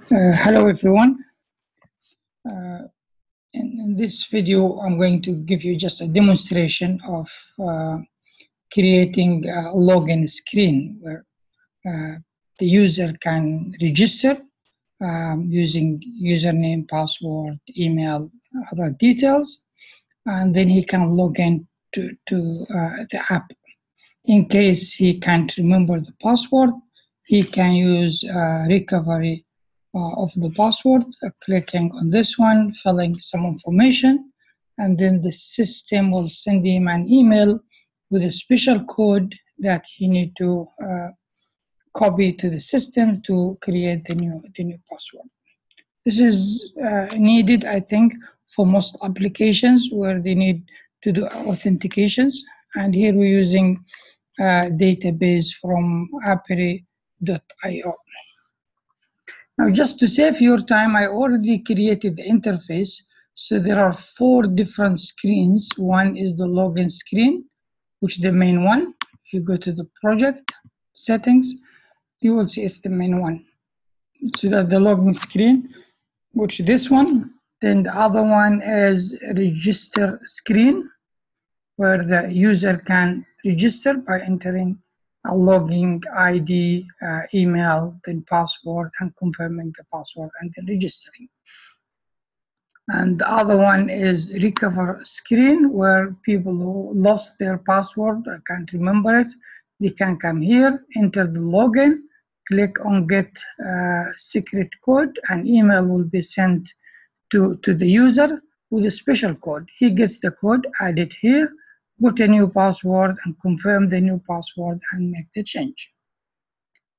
Hello everyone. In this video, I'm going to give you just a demonstration of creating a login screen where the user can register using username, password, email, other details, and then he can log in to the app. In case he can't remember the password, he can use recovery of the password, clicking on this one, filling some information, and then the system will send him an email with a special code that he need to copy to the system to create the new password. This is needed, I think, for most applications where they need to do authentications. And here we're using database from apiary.io. Now, just to save your time, I already created the interface. So there are 4 different screens. One is the login screen, which is the main one. If you go to the project settings, you will see it's the main one. So that's the login screen, which is this one. Then the other one is register screen, where the user can register by entering a login ID, email, then password, and confirming the password, and then registering. And the other one is recover screen, where people who lost their password, can't remember it, they can come here, enter the login, click on get secret code, and email will be sent to the user with a special code. He gets the code, add it here, put a new password, and confirm the new password and make the change.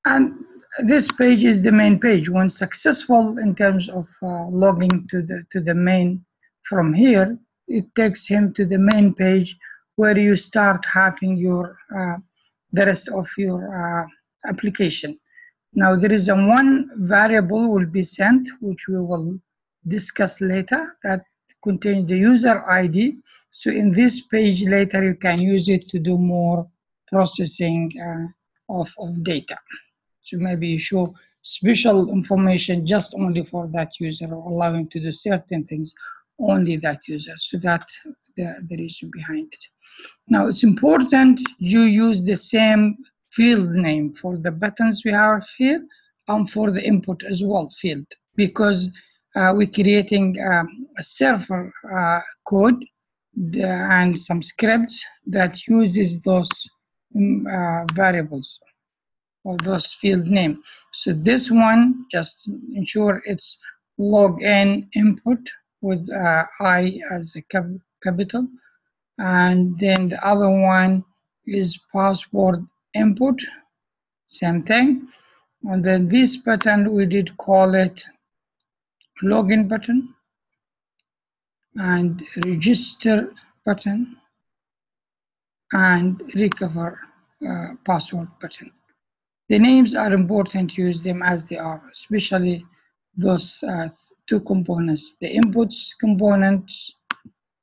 And this page is the main page. When successful in terms of logging to the main from here, it takes him to the main page where you start having your the rest of your application. Now there is one variable will be sent, which we will discuss later, that contains the user ID. So in this page later, you can use it to do more processing of data. So maybe you show special information just only for that user, or allow him to do certain things only that user. So that's the reason behind it. Now it's important you use the same field name for the buttons we have here and for the input as well field, because we're creating a server code and some scripts that uses those variables or those field name. So this one, just ensure it's login input with I as a capital. And then the other one is password input, same thing. And then this button, we did call it login button and register button and recover password button. The names are important to use them as they are, especially those 2 components, the inputs component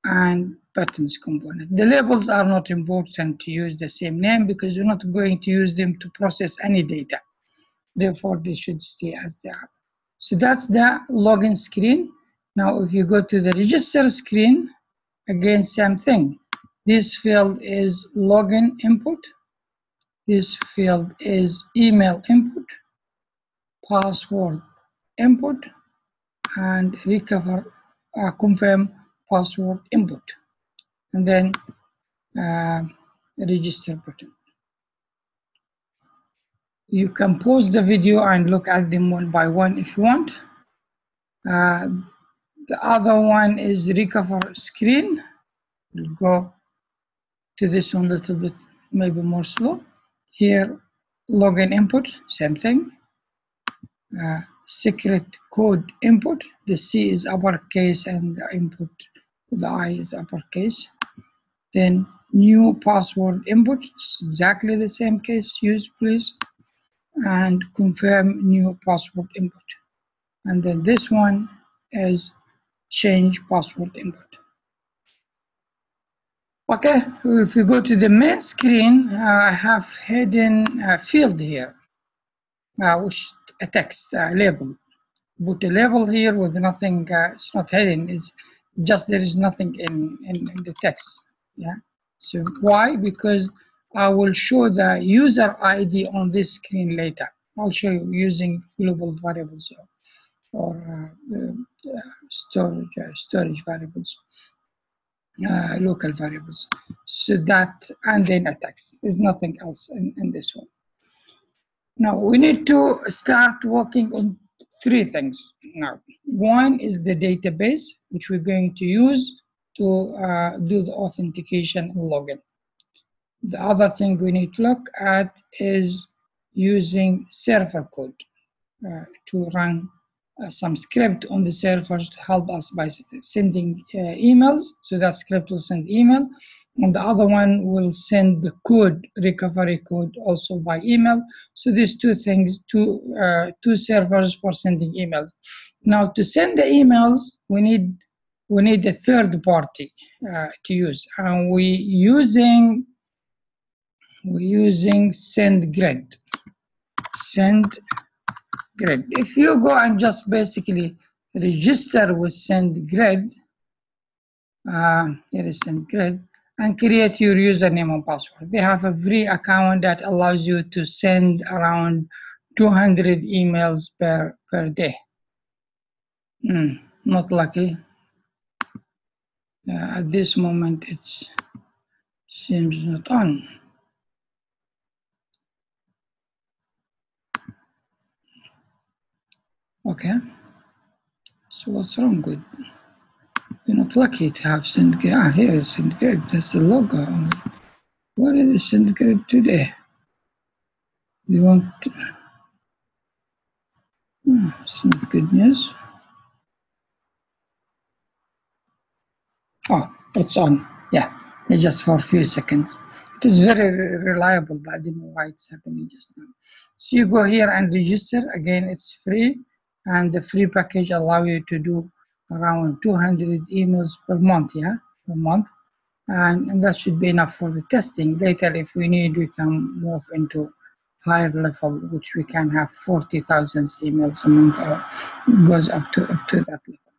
and buttons component. The labels are not important to use the same name because you're not going to use them to process any data. Therefore, they should stay as they are. So that's the login screen. Now, if you go to the register screen, again, same thing. This field is login input. This field is email input, password input, and recover confirm password input, and then register button. You can pause the video and look at them one by one if you want. The other one is recover screen. We'll go to this one a little bit, maybe more slow. Here, login input, same thing. Secret code input, the C is uppercase and the input, the I is uppercase. Then new password input, it's exactly the same case, use please. And confirm new password input. And then this one is change password input. Okay, if you go to the main screen, I have hidden field here, which a text label. put a label here with nothing, it's not hidden, it's just there is nothing in the text. Yeah. So why? Because I will show the user ID on this screen later. I'll show you using global variables or storage variables, local variables. So that, and then a text. There's nothing else in this one. Now we need to start working on three things. Now, one is the database, which we're going to use to do the authentication and login. The other thing we need to look at is using server code to run some script on the servers to help us by sending emails. So that script will send email. And the other one will send the code, recovery code, also by email. So these two things, two servers for sending emails. Now to send the emails, we need a third party to use, and we're using SendGrid. SendGrid. If you go and just basically register with SendGrid, here is SendGrid, and create your username and password. They have a free account that allows you to send around 200 emails per day. Not lucky. At this moment, it seems not on. Okay. So what's wrong with? You're not lucky to have SendGrid. Ah, here is SendGrid. That's the logo only. What is SendGrid today? You want? It's not good news. Oh, it's on. Yeah, it's just for a few seconds. It is very reliable, but I don't know why it's happening just now. So you go here and register. Again, it's free, and the free package allow you to do around 200 emails per month. Yeah, per month, and that should be enough for the testing. Later, if we need, we can move into higher level, which we can have 40,000 emails a month, or goes up to that level.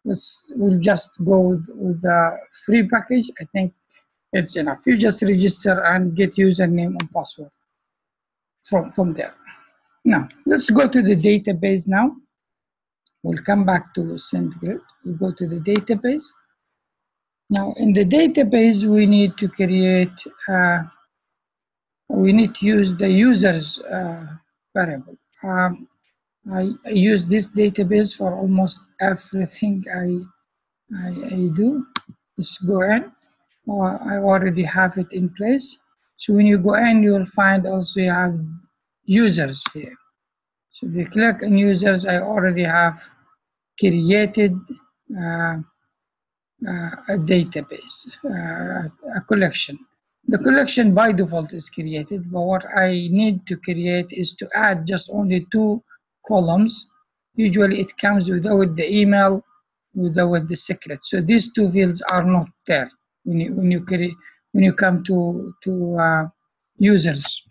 We'll just go with the free package. I think it's enough. You just register and get username and password from there. Now, let's go to the database now. We'll come back to SendGrid. We'll go to the database. Now, in the database, we need to create, we need to use the users variable. I use this database for almost everything I do. Let's go in. I already have it in place. So when you go in, you'll find also you have users here. So if you click on users, I already have created a database, a collection. The collection by default is created, but what I need to create is to add just only 2 columns. Usually it comes without the email, without the secret. So these 2 fields are not there when you come to users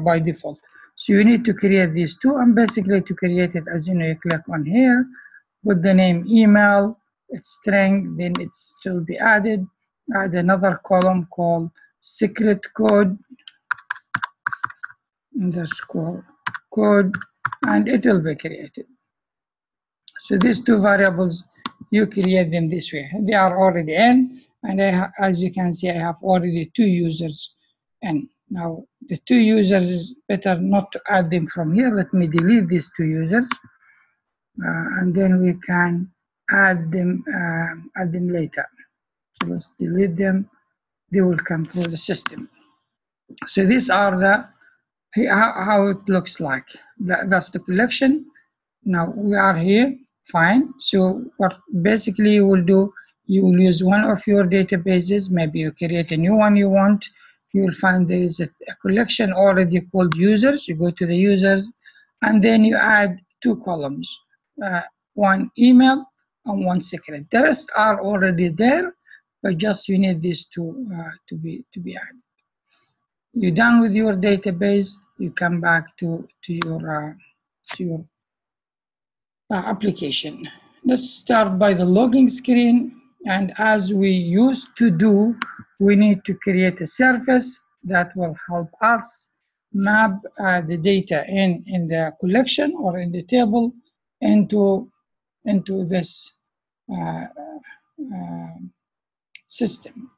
by default. So you need to create these 2, and basically to create it, as you know, you click on here, put the name email, its string, then it will be added. Add another column called secret code underscore code, and it will be created. So these 2 variables, you create them this way. They are already in, and as you can see, I have already 2 users in. Now, the 2 users is better not to add them from here. Let me delete these 2 users, and then we can add them later. So let's delete them. They will come through the system. So these are the how it looks like. That's the collection. Now we are here, fine. So what basically you will do, you will use one of your databases. Maybe you create a new one you want. You will find there is a collection already called users. You go to the users, and then you add 2 columns, one email and one secret. The rest are already there, but just you need these 2 to be added. You're done with your database. You come back to your application. Let's start by the login screen. And as we used to do, we need to create a service that will help us map the data in the collection or in the table into this system.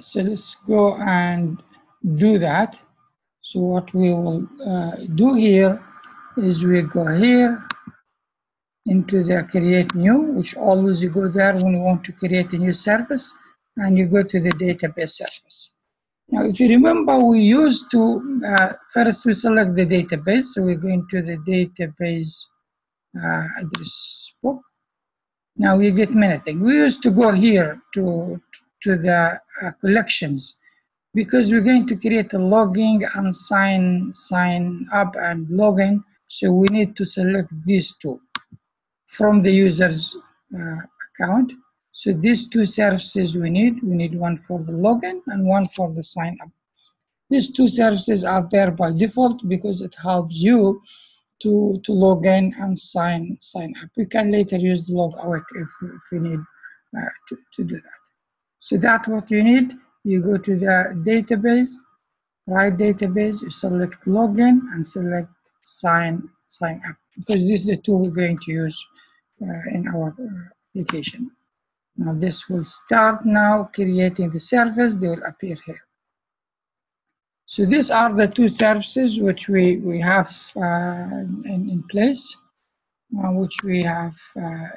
So let's go and do that. So what we will do here is we go here into the create new, which always you go there when you want to create a new service, and you go to the database service. Now, if you remember, we used to, first we select the database. So we go into the database address book. Now you get many things. We used to go here to the collections, because we're going to create a login and sign up and login. So we need to select these two from the user's account. So these two services we need one for the login and one for the sign up. These two services are there by default because it helps you to log in and sign up. You can later use the log out if you need to do that. So that's what you need. You go to the database, right database, you select login and select sign up, because these are the two we're going to use in our application. Now this will start now creating the service. They will appear here. So these are the two services which we have in place, which we have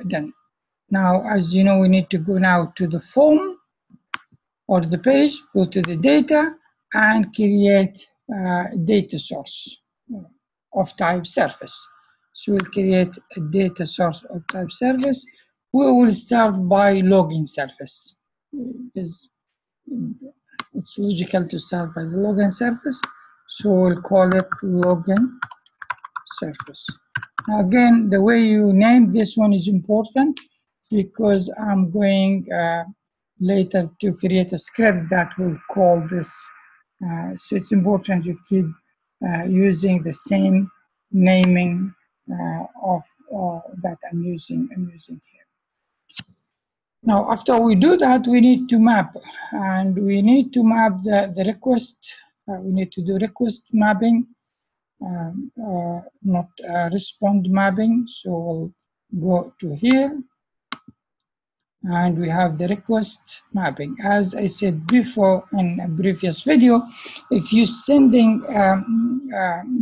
done. Now, as you know, we need to go now to the form or the page, go to the data and create a data source of type service. So we'll create a data source of type service. We will start by login service. It's logical to start by the login service. So we'll call it login service. Now again, the way you name this one is important, because I'm going later to create a script that will call this. So it's important you keep using the same naming of that I'm using here. Now, after we do that, we need to map, and we need to map the request. We need to do request mapping, not respond mapping. So we'll go to here, and we have the request mapping. As I said before in a previous video, if you're sending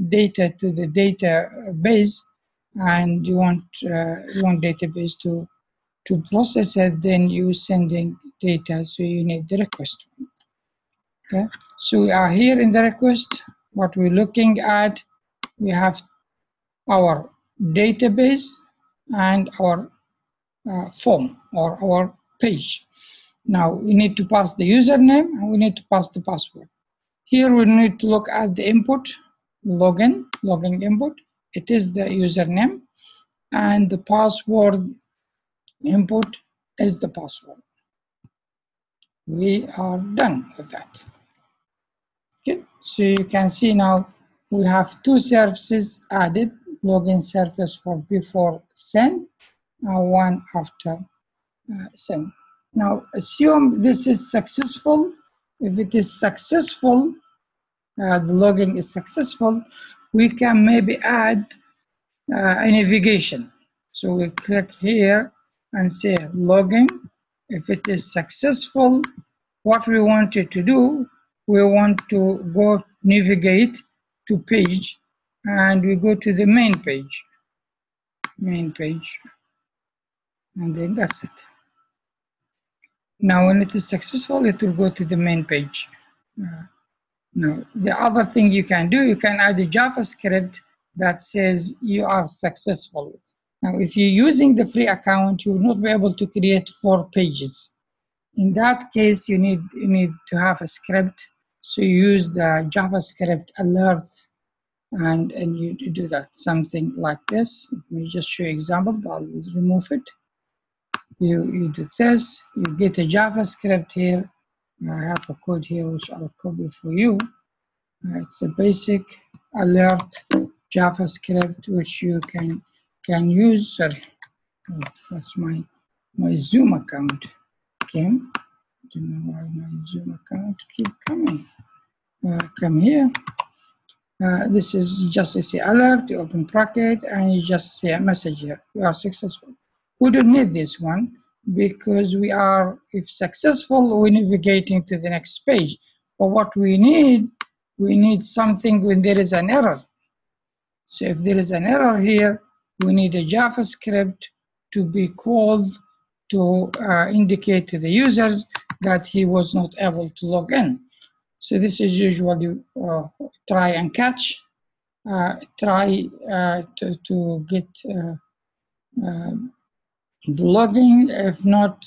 data to the database and you want database to process it, then you're sending data, so you need the request. Okay, so we are here in the request. What we're looking at, we have our database and our form or our page. Now we need to pass the username and we need to pass the password. Here we need to look at the input, login input. It is the username, and the password input is the password. We are done with that. Okay, so you can see now we have two services added, login service for before send and one after send. Now assume this is successful. If it is successful, the login is successful, we can maybe add a navigation. So we click here and say login. If it is successful, what we wanted to do, we want to go navigate to page, and we go to the main page, and then that's it. Now when it is successful, it will go to the main page. Now the other thing you can do, you can add a JavaScript that says you are successful. Now if you're using the free account, you will not be able to create 4 pages. In that case, you need to have a script. So you use the JavaScript alert, and you do that, something like this. Let me just show you example, but I'll remove it. You do this, you get a JavaScript here. I have a code here which I'll copy for you. It's a basic alert JavaScript which you can use. Sorry, oh, that's my Zoom account. Okay, I don't know why my Zoom account keep coming. Come here. This is just a alert, you open bracket, and you just say a message here. We are successful. We don't need this one because we are, if successful, we're navigating to the next page. But what we need something when there is an error. So if there is an error here, we need a JavaScript to be called to indicate to the users that he was not able to log in. So this is usually try and catch, try to get the logging, if not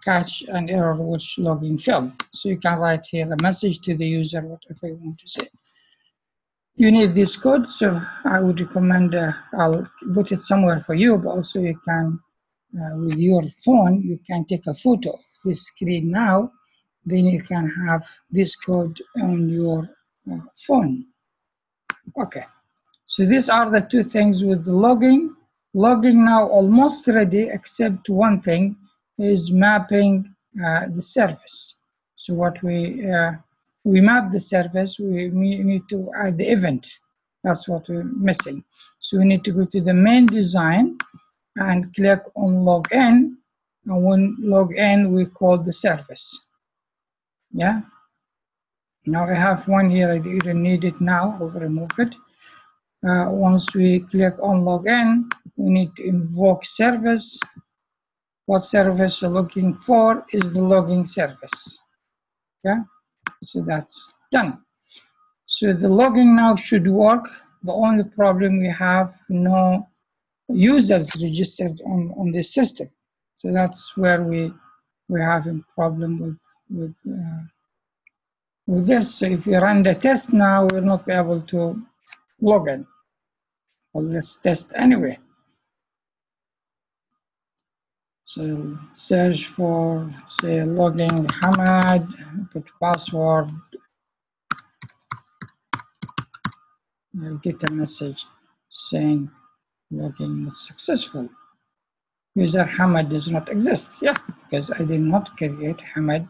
catch an error which logging failed. So you can write here a message to the user, whatever you want to say. You need this code, so I would recommend, I'll put it somewhere for you, but also you can, with your phone, you can take a photo of this screen now, then you can have this code on your phone. Okay, so these are the two things with the logging. Logging now almost ready, except one thing is mapping the service. So what we map the service, we need to add the event. That's what we're missing. So we need to go to the main design and click on login. And when log in, we call the service. Yeah. Now I have one here. I don't need it now. I'll remove it. Once we click on login, we need to invoke service. What service you're looking for is the logging service. Okay, so that's done. So the logging now should work. The only problem we have, no users registered on this system. So that's where we're having problem with this. So if we run the test now, we'll not be able to log in. Well, let's test anyway. So search for, say, login Hamad, put password. I'll get a message saying login is successful. User Hamad does not exist. Yeah, because I did not create Hamad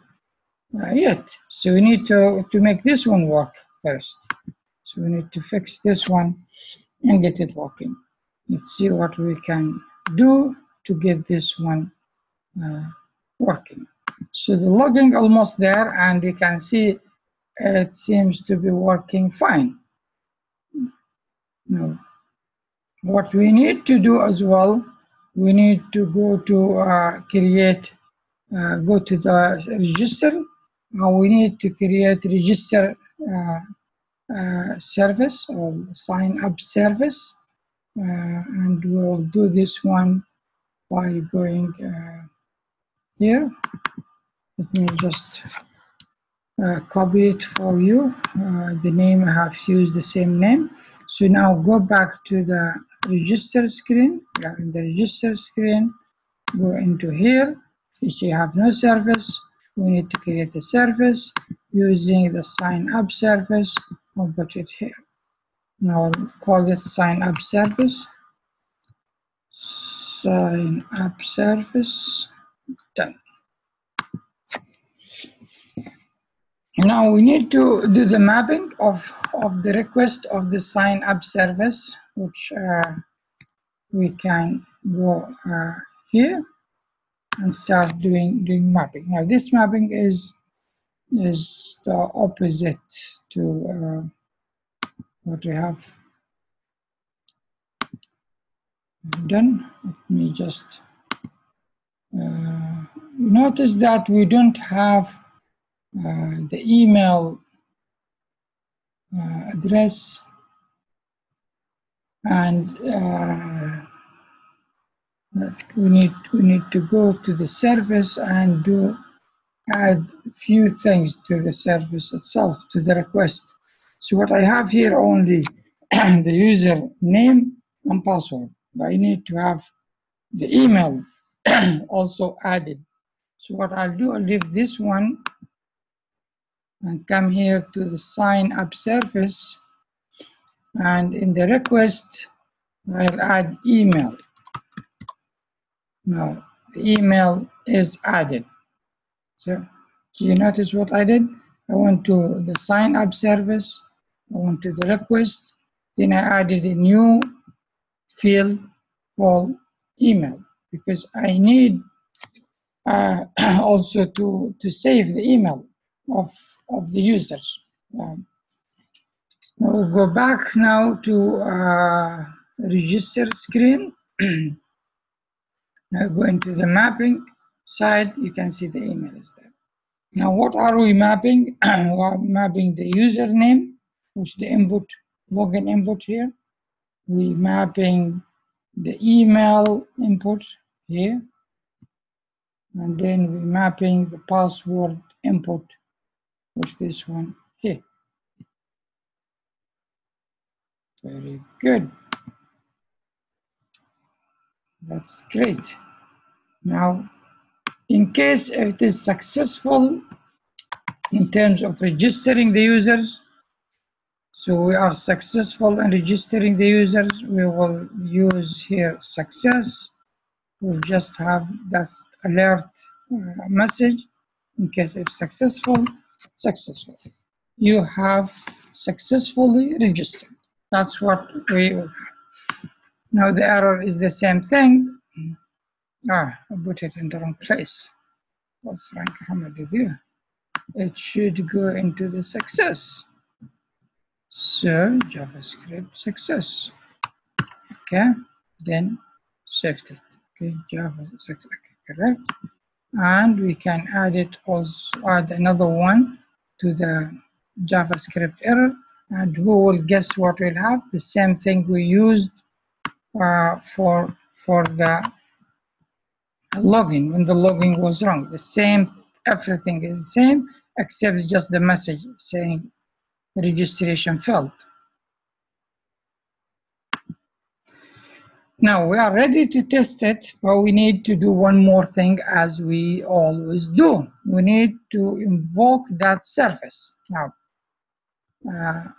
yet. So we need to make this one work first. So we need to fix this one and get it working. Let's see what we can do to get this one working. So the logging almost there, and you can see it seems to be working fine. Now, what we need to do as well, we need to go to go to the register. We need to create register service or sign up service. And we'll do this one by going here. Let me just copy it for you. The name, I have used the same name. So now go back to the register screen. We are in the register screen. Go into here. You see, you have no service. We need to create a service using the sign up service. I'll put it here. Now I'll call it sign up service. Sign up service. Done. Now we need to do the mapping of the request of the sign up service, which we can go here and start doing mapping. Now this mapping is the opposite to what we have done. Let me just notice that we don't have the email address, and we need to go to the service and add few things to the service itself, to the request. So what I have here only the user name and password. I need to have the email also added. So what I'll do, I'll leave this one and come here to the sign up service. and in the request, I'll add email. Now, the email is added. So, do you notice what I did? I went to the sign up service, I went to the request, then I added a new field called email because I need also to save the email of the users. Now we'll go back now to register screen. Now go into the mapping side, you can see the email is there. Now what are we mapping? We're mapping the username, which is the input, login input here. We mapping the email input here. And then we mapping the password input, which this one here. Very good. That's great. Now, in case if it is successful in terms of registering the users, so we are successful in registering the users, we will use here success. We'll just have that alert message in case if successful. You have successfully registered. That's what we will have. Now the error is the same thing. I put it in the wrong place. What's wrong, Ahmed, with you? It should go into the success. So JavaScript success. Okay, then saved it. Okay, Java success, correct. And we can add it also, add another one to the JavaScript error, and who will guess what we'll have? The same thing we used for the login when the login was wrong. The same, everything is the same except just the message saying registration failed. Now we are ready to test it, but we need to do one more thing as we always do. We need to invoke that service now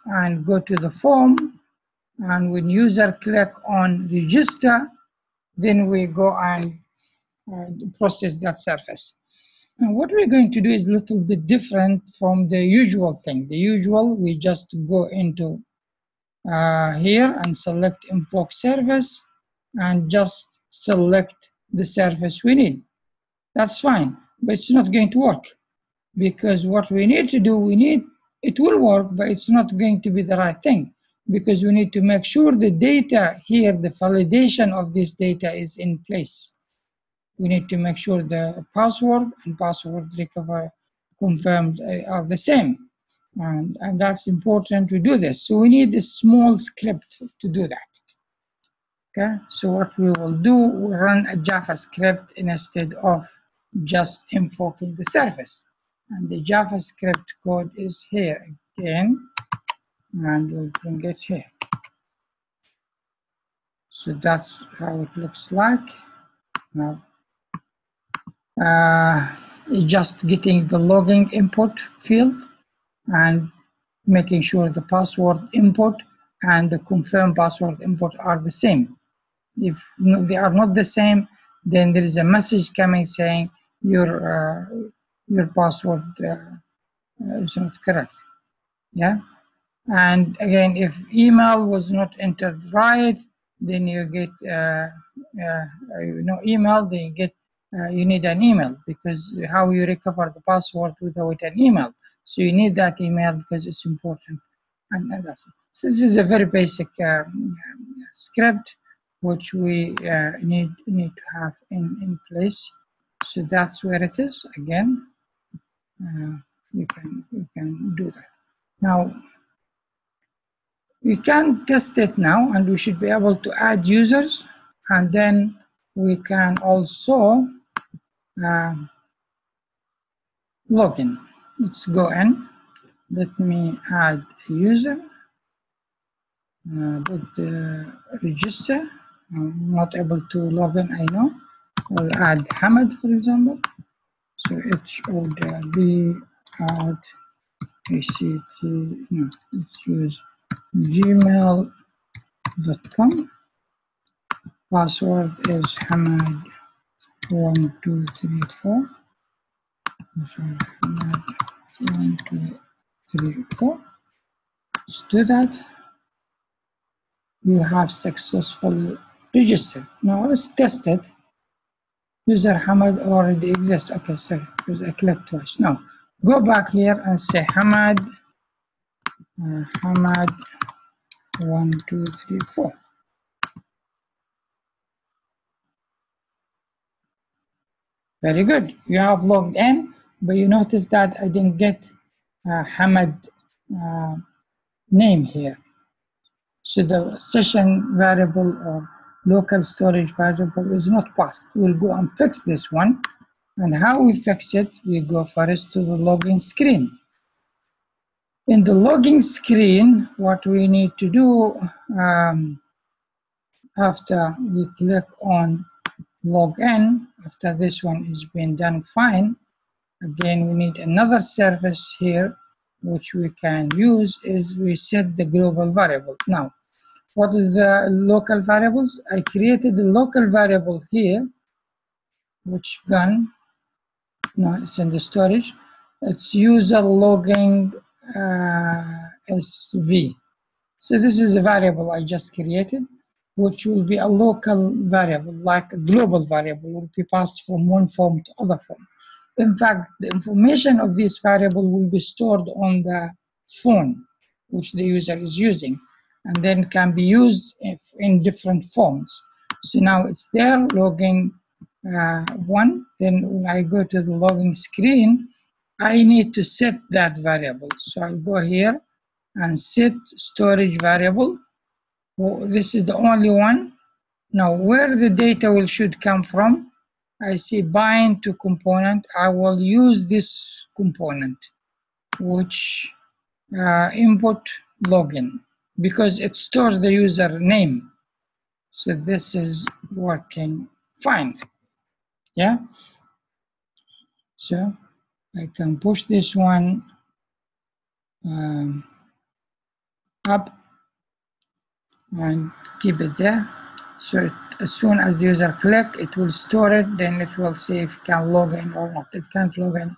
and go to the form, and when user click on register, then we go and process that service. And what we're going to do is a little bit different from the usual thing. The usual, we just go into here and select invoke service and just select the service we need. That's fine, but it's not going to work because what we need to do, it will work, but it's not going to be the right thing because we need to make sure the data here, the validation of this data is in place. We need to make sure the password and password recover confirmed are the same. And that's important to do this. So we need a small script to do that. Okay, so what we will do, we'll run a JavaScript instead of just invoking the service. And the JavaScript code is here again, and we'll bring it here. So that's how it looks like. Now, just getting the logging input field and making sure the password input and the confirm password input are the same. If they are not the same, then there is a message coming saying your password is not correct. Yeah, and again, if email was not entered right, then you get no email. Then you get you need an email because how you recover the password without an email. So you need that email because it's important, and that's it. So this is a very basic script which we need to have in place. So that's where it is. Again, you can do that. Now we can test it now, and we should be able to add users, and then we can also log in. Let's go in. Let me add a user. Put register. I'm not able to log in, I know. I'll add Hamad, for example. So it should be add ACT. No, let's use gmail.com. Password is Hamad1234. Password Hamad1234. Let's do that. You have successfully registered. Now let's test it. User Hamad already exists. Okay, sorry, because I clicked twice. Now go back here and say Hamad, Hamad1234. Very good. You have logged in, but you notice that I didn't get Hamad name here. So the session variable or local storage variable is not passed. We'll go and fix this one. And how we fix it, we go first to the login screen. In the login screen, what we need to do after we click on login, after this one is being done fine, again, we need another service here, which we can use is we set the global variable. Now, what is the local variables? I created the local variable here, which gone. No, it's in the storage. It's user logging SV. So this is a variable I just created, which will be a local variable, like a global variable, will be passed from one form to other form. In fact, the information of this variable will be stored on the phone, which the user is using, and then can be used in different forms. So now it's there, logging one. Then when I go to the logging screen, I need to set that variable. So I'll go here and set storage variable. Well, this is the only one. Now, where the data should come from, I see bind to component. I will use this component, which input login, because it stores the user name. So this is working fine. Yeah. So I can push this one up and keep it there. So as soon as the user click, it will store it. Then it will see if it can log in or not. If it can't log in,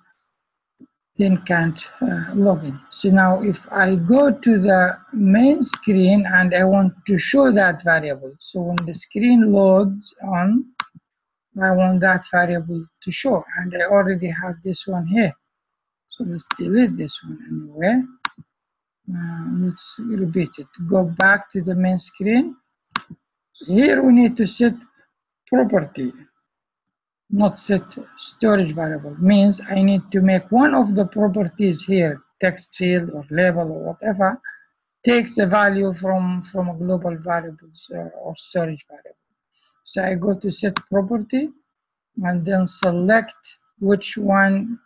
then can't log in. So now if I go to the main screen and I want to show that variable, so when the screen loads on, I want that variable to show, and I already have this one here. So let's delete this one anyway. Let's repeat it. Go back to the main screen. Here we need to set property, not set storage variable. Means I need to make one of the properties here, text field or label or whatever, takes a value from a global variables or storage variable. So I go to set property and then select which one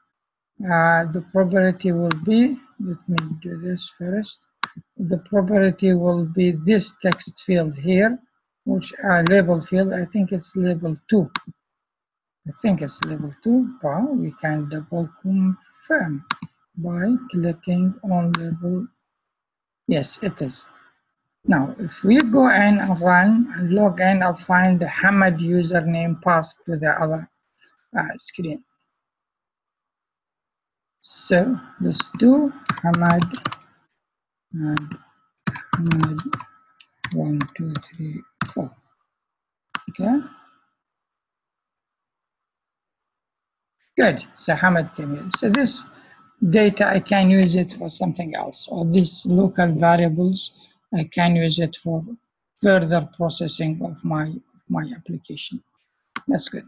the property will be. Let me do this first. The property will be this text field here, which label field. I think it's label 2. I think it's label 2, but we can double confirm by clicking on label. Yes, it is. Now, if we go in and run and log in, I'll find the Hamad username passed to the other screen. So let's do Hamad and Hamad 1, 2, 3, 4. Okay. Good. So Hamad came in. So this data, I can use it for something else, or these local variables, I can use it for further processing of my application. That's good.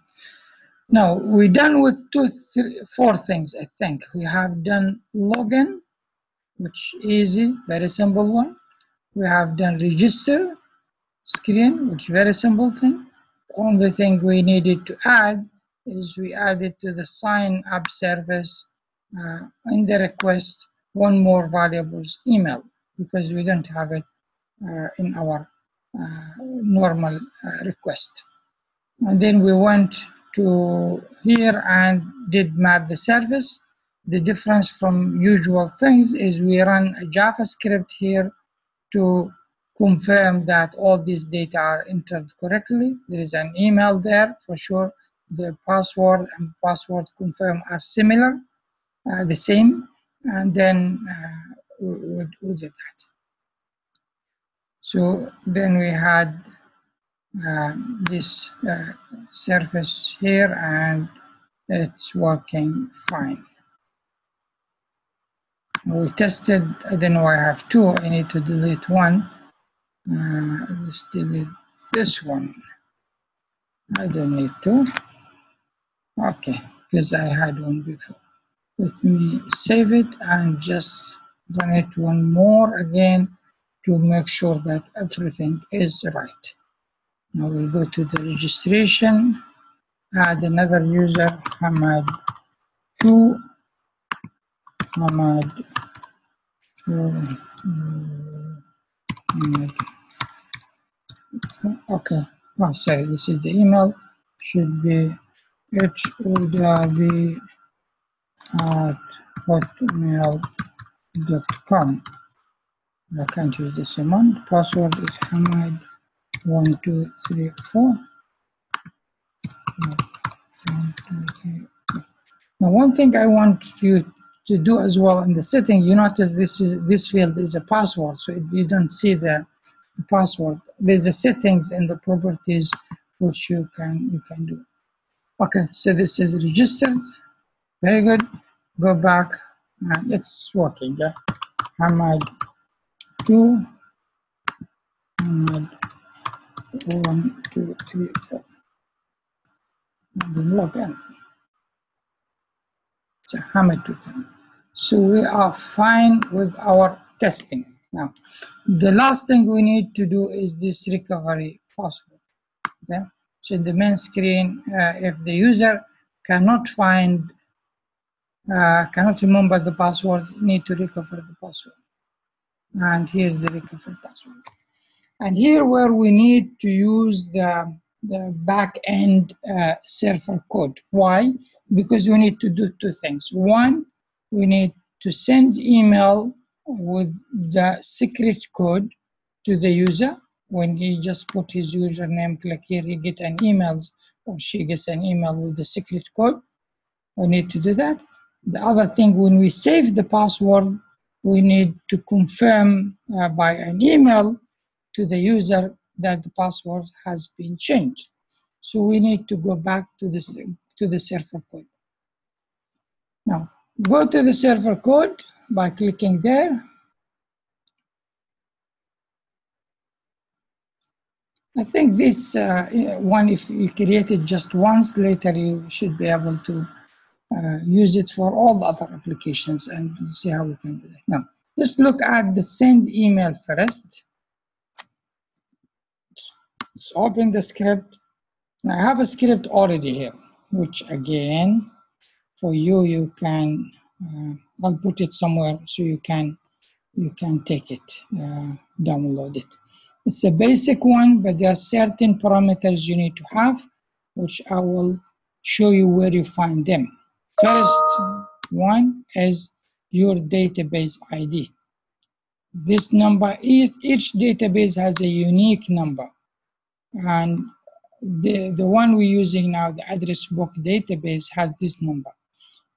Now we're done with 4 things. I think we have done login, which easy, very simple one. We have done register screen, which very simple thing. The only thing we needed to add is we added to the sign up service in the request one more variables email, because we don't have it in our normal request. And then we went to here and did map the service. The difference from usual things is we run a JavaScript here to confirm that all these data are entered correctly. There is an email there for sure. The password and password confirm are similar, the same, and then we did that. So then we had this surface here, and it's working fine. We tested, I don't know, I have two, I need to delete one. Let's delete this one. I don't need to. Okay, because I had one before. Let me save it and just run it one more again to make sure that everything is right. Now we'll go to the registration, add another user, Hamad2, okay. Oh, sorry, this is the email. Should be hodavi@hotmail.com. I can't use the same one. Password is Hamad1234. Now, one thing I want you to do as well in the setting, you notice this field is a password, so you don't see the password. There's a settings in the properties which you can do. Okay, so this is registered. Very good. Go back and it's working. Yeah, Hamad2, Hamad 1, 2, 3, 4. And then log in. So Hamad2. So we are fine with our testing. Now, the last thing we need to do is this recovery password. Yeah. So in the main screen, if the user cannot find, cannot remember the password, need to recover the password. And here's the recovery password. And here where we need to use the back-end server code. Why? Because we need to do two things. One, we need to send email with the secret code to the user. When he just put his username, click here, he get an email, or she gets an email with the secret code. We need to do that. The other thing, when we save the password, we need to confirm by an email to the user that the password has been changed. So we need to go back to the server code. Now, go to the server code by clicking there. I think this one, if you create it just once, later you should be able to use it for all the other applications and see how we can do that. Now, let's look at the send email first. Let's open the script. I have a script already here, which again, for you, you can, I'll put it somewhere so you can take it, download it. It's a basic one, but there are certain parameters you need to have, which I will show you where you find them. First one is your database ID. This number, each database has a unique number. And the one we're using now, the address book database, has this number.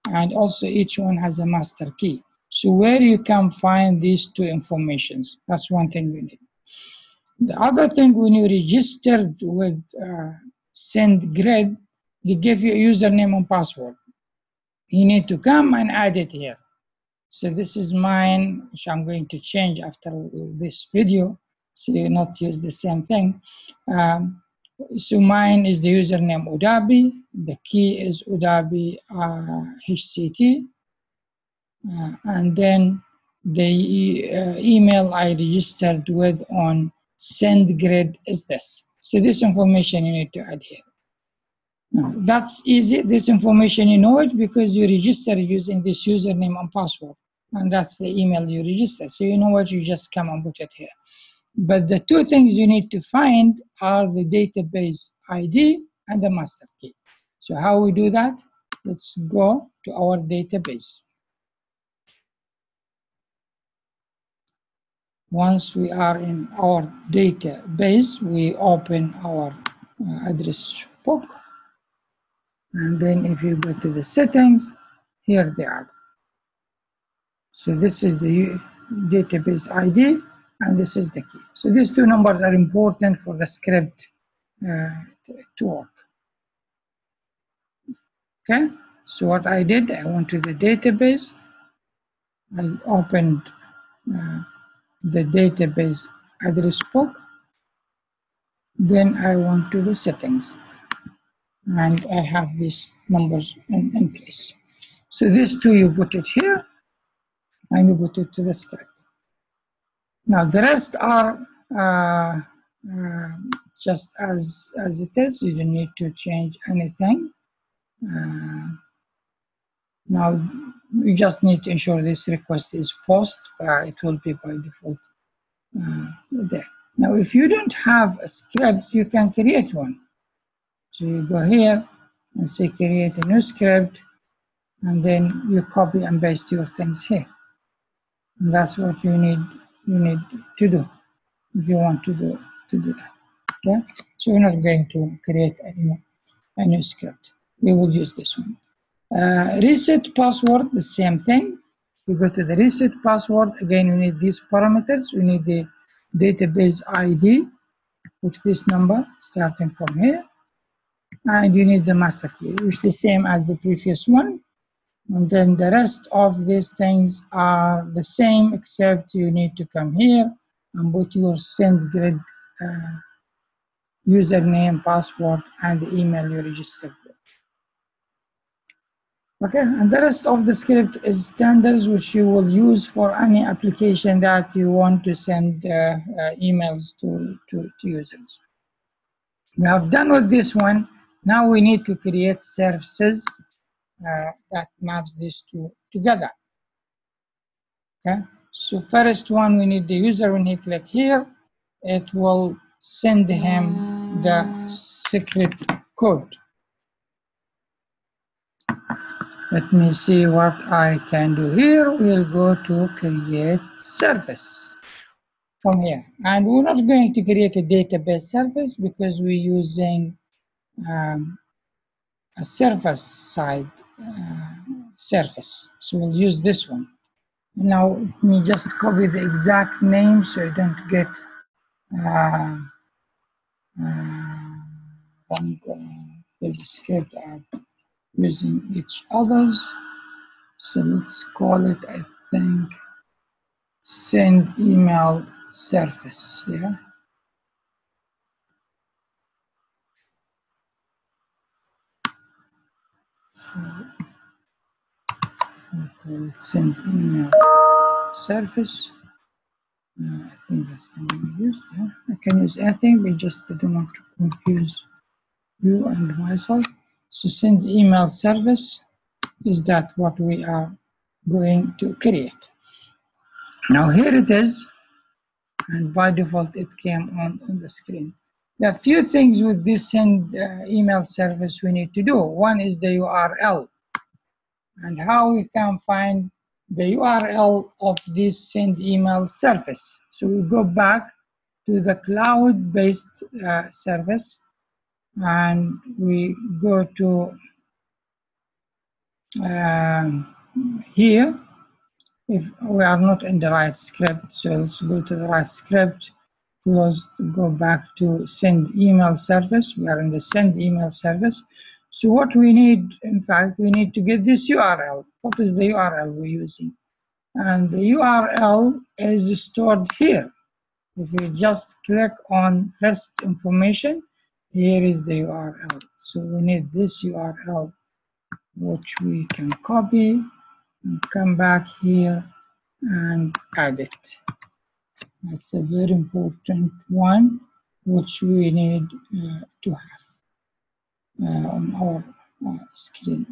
And also each one has a master key. So where you can find these two informations, that's one thing we need. The other thing, when you registered with SendGrid, they give you a username and password. You need to come and add it here. So this is mine, which I'm going to change after this video, so you not use the same thing. So mine is the username Udabi, the key is Udabi HCT, and then the email I registered with on SendGrid is this. So this information you need to add here. Now, that's easy. This information, you know it because you register using this username and password. And that's the email you register. So you know what, you just come and put it here. But the two things you need to find are the database ID and the master key. So how we do that? Let's go to our database. Once we are in our database, we open our address book. And then if you go to the settings, here they are. So this is the database ID, and this is the key. So these two numbers are important for the script to work. Okay, so what I did, I went to the database, I opened the database address book, then I went to the settings, and I have these numbers in place. So these two, you put it here, and you put it to the script. Now the rest are just as it is. You don't need to change anything. Now you just need to ensure this request is post. It will be by default there. Now if you don't have a script, you can create one. So you go here and say create a new script, and then you copy and paste your things here. And that's what you need to do if you want to do that. Okay, so we're not going to create a new script. We will use this one. Reset password, the same thing. We go to the reset password. Again, we need these parameters. We need the database ID, which this number starting from here, and you need the master key, which is the same as the previous one. And then the rest of these things are the same, except you need to come here and put your SendGrid username, password, and the email you registered with. Okay, and the rest of the script is standards, which you will use for any application that you want to send emails to users. We have done with this one. Now we need to create services that maps these two together. Okay, so first one, we need the user. When he click here, it will send him the secret code. Let me see what I can do here. We'll go to create service from here. And we're not going to create a database service because we're using a server-side service. So we'll use this one. Now, let me just copy the exact name so you don't get the script are using each other's. So let's call it, I think, send email service. Yeah. So we call it send email service. I think that's the name we use. Yeah. I can use anything, but just I don't want to confuse you and myself. So send email service, is that what we are going to create? Now here it is, and by default it came on the screen. There are a few things with this send email service we need to do. One is the URL, and how we can find the URL of this send email service. So we go back to the cloud-based service, and we go to here. If we are not in the right script, so let's go to the right script, go back to send email service. We are in the send email service. So what we need, in fact, we need to get this URL. What is the URL we're using? And the URL is stored here. If you just click on REST information, here is the URL. So we need this URL, which we can copy and come back here and add it. That's a very important one, which we need to have on our screen.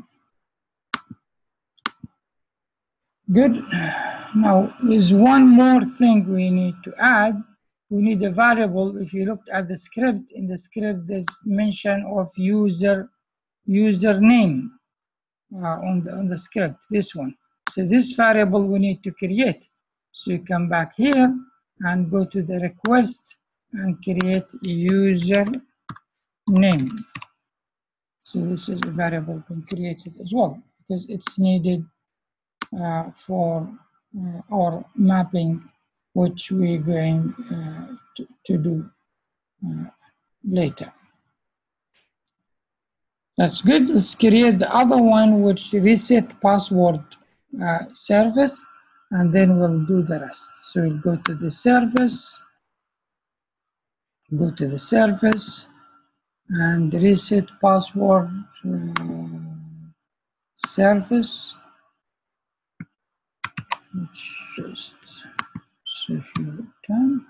Good. Now, there's one more thing we need to add. We need a variable. If you looked at the script, in the script, there's mention of username on the script, this one. So this variable we need to create. So you come back here and go to the request and create a user name. So this is a variable being created as well because it's needed for our mapping, which we're going to do later. That's good. Let's create the other one, which reset password service, and then we'll do the rest. So we'll go to the service, and reset password service, which just save you time,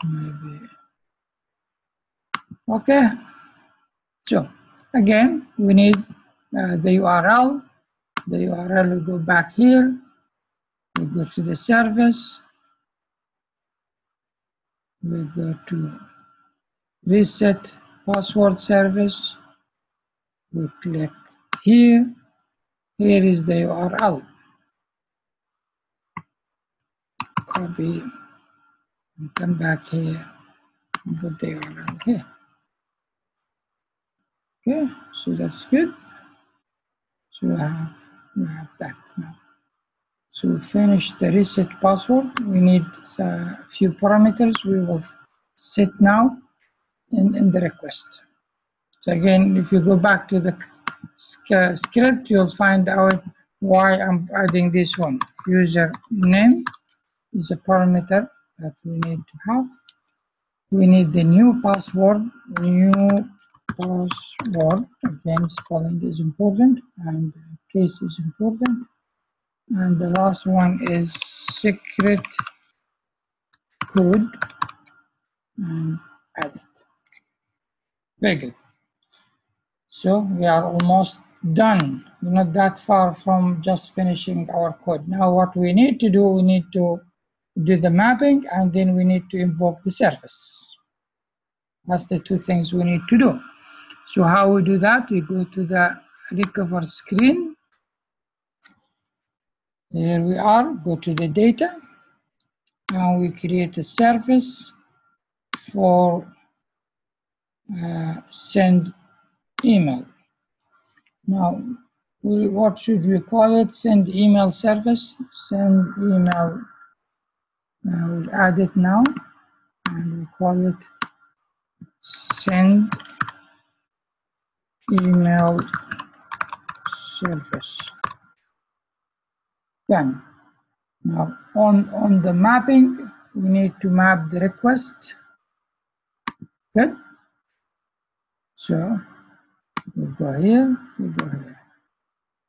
maybe. Okay. So again, we need the URL. The URL will go back here. We go to the service. We go to reset password service. We click here. Here is the URL. Copy and come back here and put the URL here. Okay, so that's good. So we have that now. So we finished the reset password. We need a few parameters we will set now in the request. So again, if you go back to the script, you'll find out why I'm adding this one. User name is a parameter that we need to have. We need the new password. Again, spelling is important and case is important. And the last one is secret code, and add it. Very good. So we are almost done. We're not that far from just finishing our code. Now what we need to do, we need to do the mapping, and then we need to invoke the service. That's the two things we need to do. So how we do that, we go to the recover screen. Here we are, go to the data, and we create a service for send email. Now, what should we call it? Send email service. Send email. We'll add it now, and we call it send email service. Done. Now, on the mapping, we need to map the request. Good. So we go here, we go here.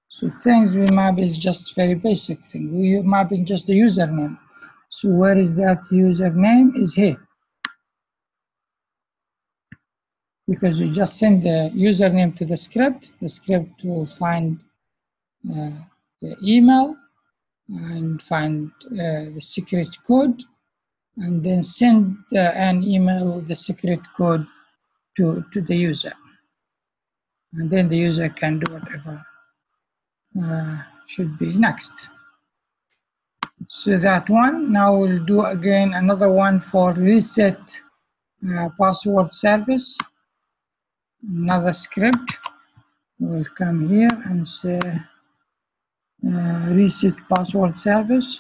So things we map is just very basic thing. We are mapping just the username. So where is that username? Is here. Because you just send the username to the script will find the email and find the secret code, and then send an email with the secret code to the user. And then the user can do whatever should be next. So that one. Now we'll do again another one for reset password service. Another script. We'll come here and say reset password service.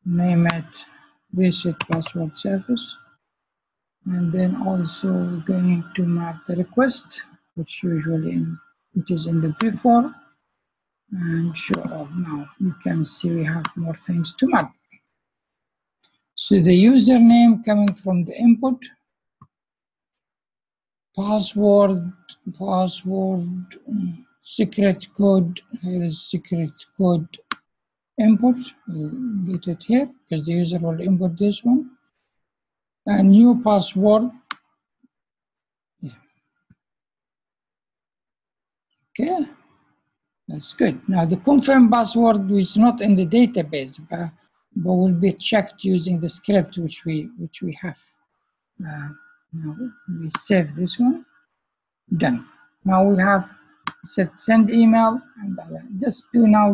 Name it reset password service. And then also we're going to map the request, which is in the before, and show all. Now you can see we have more things to map. So the username coming from the input, password, secret code. Here is secret code input. We'll get it here because the user will input this one. A new password. Yeah. Okay, that's good. Now the confirm password is not in the database, but will be checked using the script which we have. Now we save this one. Done. Now we have set send email, and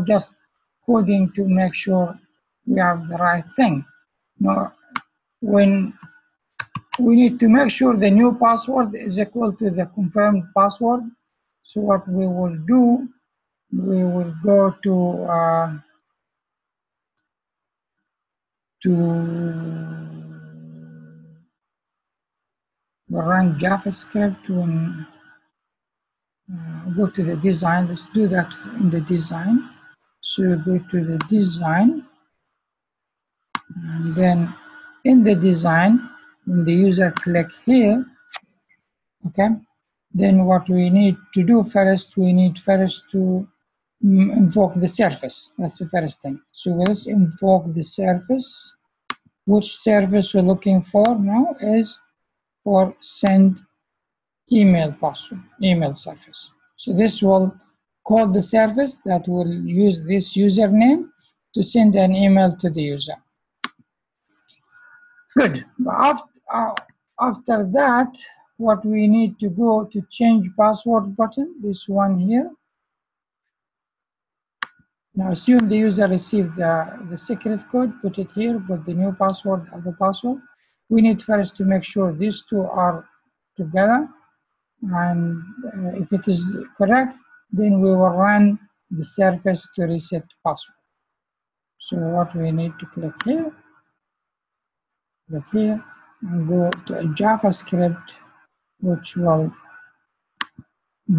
just coding to make sure we have the right thing. Now, when we need to make sure the new password is equal to the confirmed password. So what we will do, we will go to run JavaScript when go to the design. Let's do that in the design. So go to the design, and then in the design, when the user click here, okay, then what we need to do first, we need first to invoke the service. That's the first thing. So let's invoke the service. Which service we're looking for now is for send email password, email service. So this will call the service that will use this username to send an email to the user. Good. After that, what we need to go to change password button, this one here. Now assume the user received the secret code, put it here, put the new password and the password. We need first to make sure these two are together, and if it is correct, then we will run the service to reset password. So what we need to click here, and go to a JavaScript, which will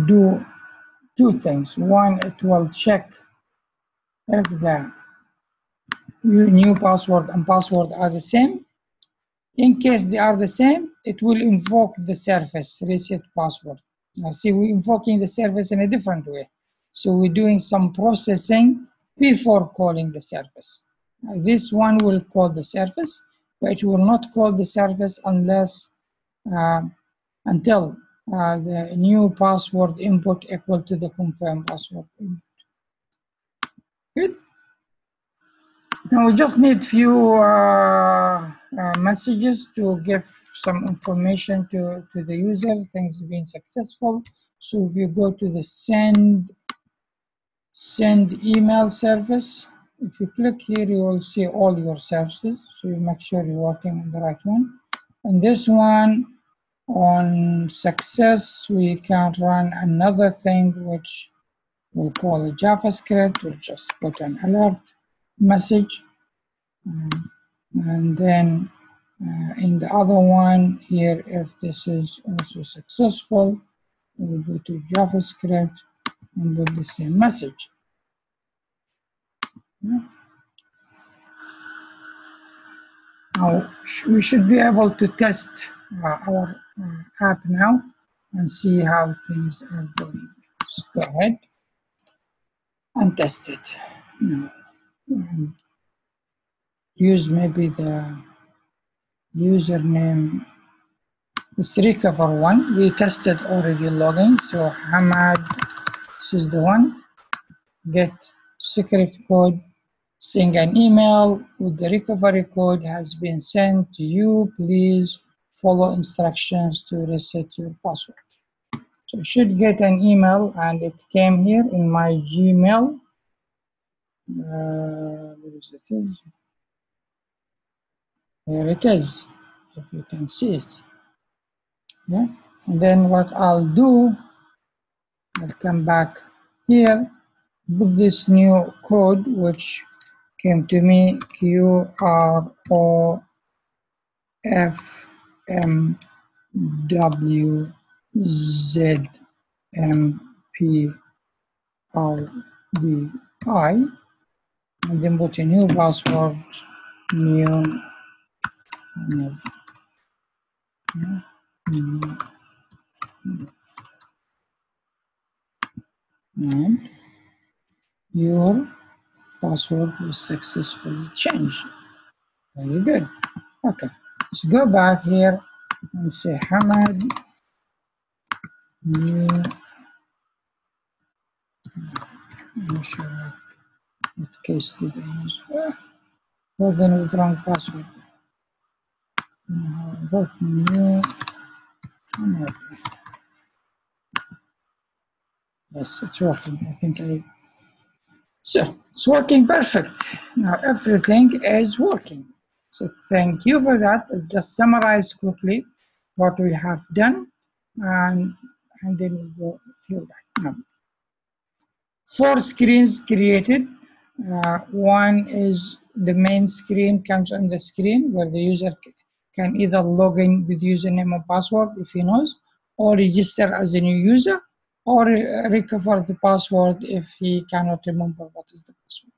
do two things. One, it will check if the new password and password are the same. In case they are the same, it will invoke the service reset password. Now see, we're invoking the service in a different way. So we're doing some processing before calling the service. This one will call the service, but it will not call the service unless until the new password input equal to the confirmed password input. Good. Now we just need few messages to give some information to the user, things being successful. So if you go to the send email service, if you click here, you will see all your services. So you make sure you're working on the right one. And this one, on success, we can run another thing, which we'll call a JavaScript. We'll just put an alert message. And then in the other one here, if this is also successful, we'll go to JavaScript and do the same message. Now we should be able to test our app now and see how things are going. Let's go ahead and test it. Now, use maybe the username. It's recover one. We tested already login. So Hamad, this is the one. Get secret code. Send an email with the recovery code has been sent to you. Please follow instructions to reset your password. So you should get an email, and it came here in my Gmail. Where is it? Here it is, if you can see it. Yeah. And then what I'll do, I'll come back here with this new code, which came to me, QROFMWZMPRDI, and then put a new password, and your password was successfully changed. Very good. Okay, let's go back here and say Hamad new. I'm not sure what case did I use. Login with wrong password. New. Yes, it's working. I think so it's working perfect. Now everything is working. So thank you for that. I'll just summarize quickly what we have done, and then we'll go through that. Now, 4 screens created. One is the main screen comes on the screen where the user can either log in with username and password if he knows, or register as a new user, or recover the password if he cannot remember what is the password.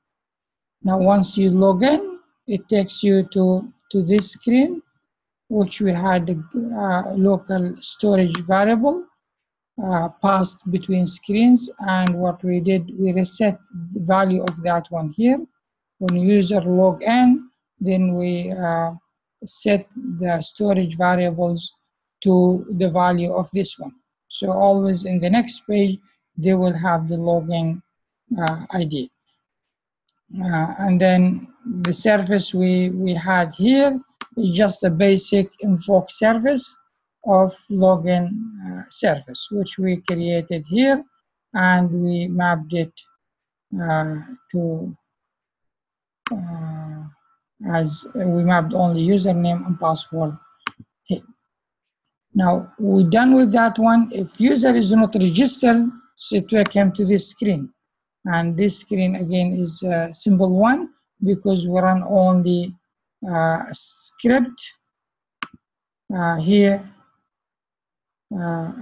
Now, once you log in, it takes you to this screen, which we had a local storage variable passed between screens, and what we did, we reset the value of that one here. When user log in, then we set the storage variables to the value of this one. So always in the next page, they will have the login ID. And then the service we had here is just a basic invoke service of login service, which we created here, and we mapped it to as we mapped only username and password here. Now we're done with that one. If user is not registered, so it will come to this screen, and this screen again is a simple one because we run only script here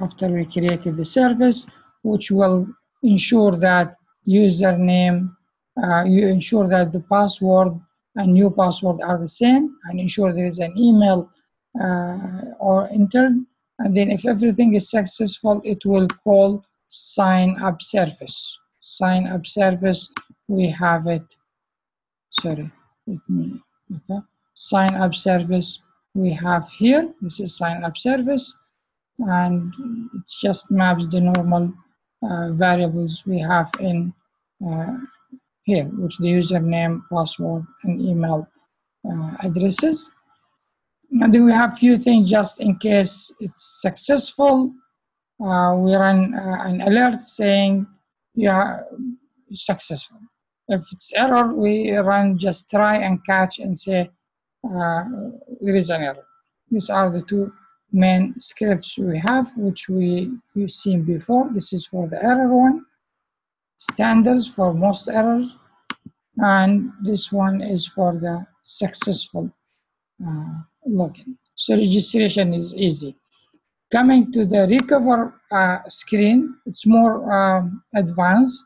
after we created the service, which will ensure that username, you ensure that the password and new password are the same, and ensure there is an email or entered. And then if everything is successful, it will call sign up service. Sign up service, we have it, sorry, let me, okay. Sign up service we have here, this is sign up service, and it just maps the normal variables we have in here, which the username, password, and email addresses. And then we have few things just in case it's successful. We run an alert saying, yeah, successful. If it's error, we run just try and catch and say there is an error. These are the two main scripts we have, which you've seen before. This is for the error one, standards for most errors, and this one is for the successful login. So registration is easy. Coming to the recover screen, it's more advanced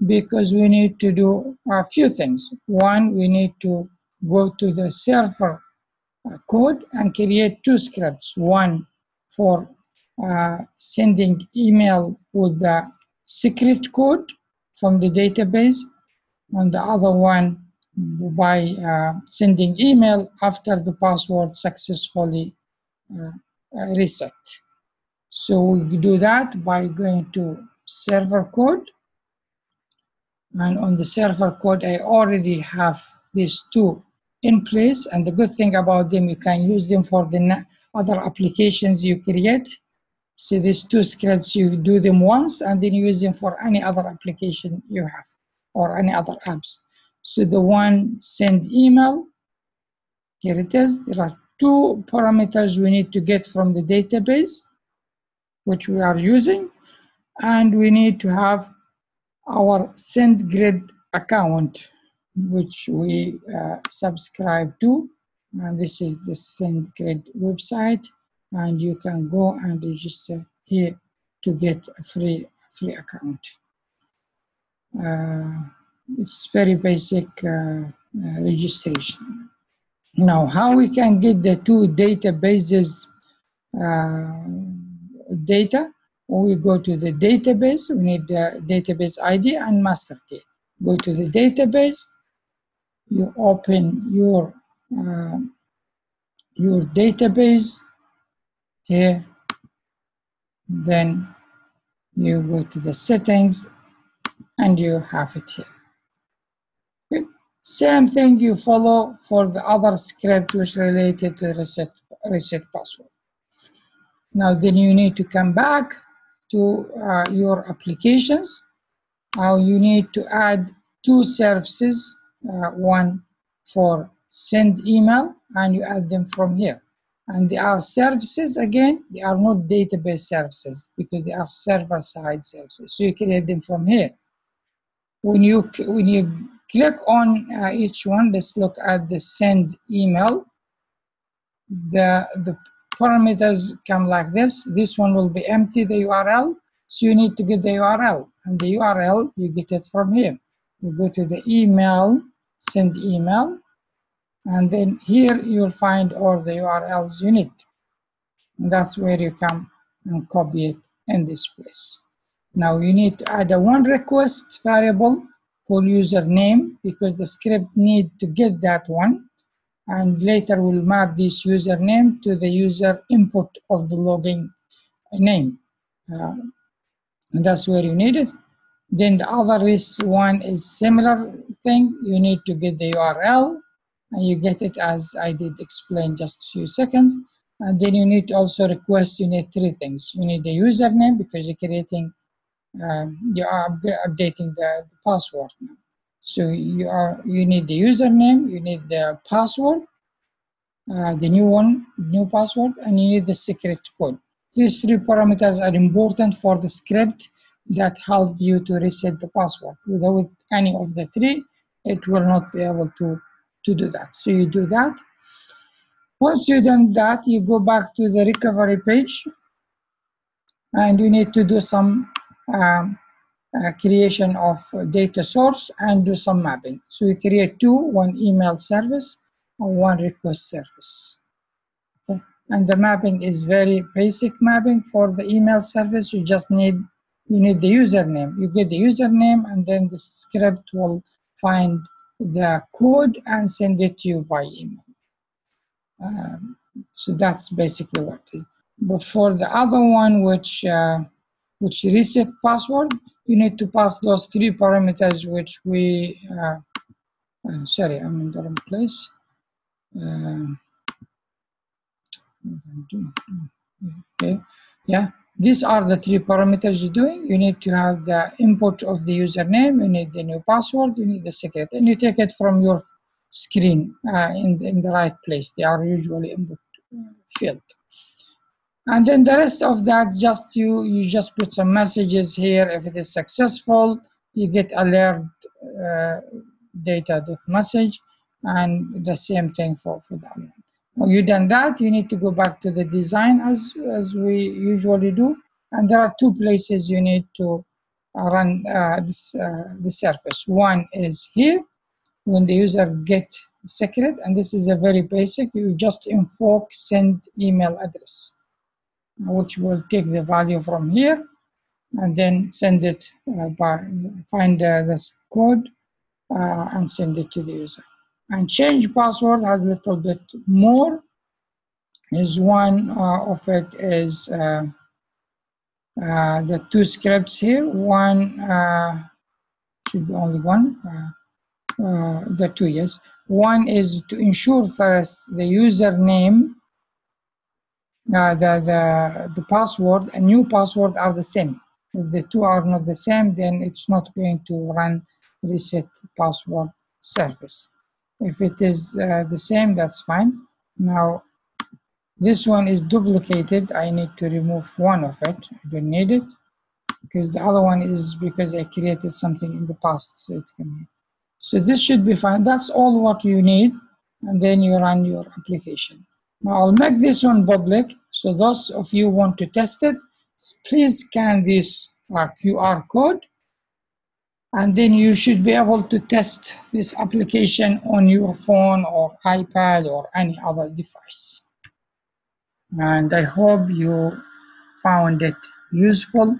because we need to do a few things. One, we need to go to the server code and create 2 scripts. One for sending email with the secret code from the database, and the other one by sending email after the password successfully reset. So we do that by going to server code, and on the server code I already have these 2 in place, and the good thing about them, you can use them for the other applications you create. So these 2 scripts, you do them once and then use them for any other application you have or any other apps. So the one send email, here it is. There are 2 parameters we need to get from the database, which we are using, and we need to have our SendGrid account, which we subscribe to, and this is the SendGrid website, and you can go and register here to get a free account. It's very basic registration. Now, how we can get the 2 databases data? We go to the database, we need the database ID and master key. Go to the database, you open your database here, then you go to the settings and you have it here. Good. Same thing you follow for the other script which related to reset password. Now then you need to come back to your applications. Now you need to add 2 services, one for send email, and you add them from here. And they are services, again, they are not database services because they are server-side services. So you create them from here. When you click on each one, let's look at the send email. The parameters come like this. This one will be empty, the URL. So you need to get the URL, and the URL, you get it from here. You go to the email, send email, and then here you'll find all the URLs you need. And that's where you come and copy it in this place. Now you need to add a one request variable called username, because the script need to get that one, and later we'll map this username to the user input of the login name. And that's where you need it. Then the other is one is similar thing. You need to get the URL, and you get it as I did explain just a few seconds. And then you need to also request, you need three things. You need the username because you're creating, you are updating the password now. So you need the username, you need the password, the new password, and you need the secret code. These three parameters are important for the script that help you to reset the password. Without any of the three, it will not be able to do that. So you do that. Once you've done that, you go back to the recovery page, and you need to do some creation of data source and do some mapping. So you create two, one email service and one request service. Okay. And the mapping is very basic mapping for the email service. You just need the username. You get the username, and then the script will find the code and send it to you by email. So that's basically what it is. But for the other one, which reset password, you need to pass those three parameters, which we, sorry, I'm in the wrong place. Okay, yeah, these are the three parameters you're doing. You need to have the input of the username, you need the new password, you need the secret, and you take it from your screen in the right place. They are usually input field. And then the rest of that, just you just put some messages here. If it is successful, you get alert data.message, and the same thing for the other one. When you've done that, you need to go back to the design as we usually do. And there are two places you need to run the service. One is here, when the user get secret, and this is a very basic. You just invoke send email address, which will take the value from here and then send it find this code and send it to the user. And change password has a little bit more. Is one of it is the two scripts here. One should be only one. The two, yes. One is to ensure first the username, the password and new password are the same. If the two are not the same, then it's not going to run reset password service. If it is the same, that's fine. Now, this one is duplicated. I need to remove one of it. I don't need it because the other one is because I created something in the past, so it can be. So this should be fine. That's all what you need, and then you run your application. Now I'll make this one public, so those of you who want to test it, please scan this QR code, and then you should be able to test this application on your phone or iPad or any other device. And I hope you found it useful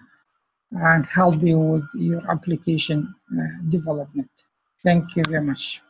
and help you with your application development. Thank you very much.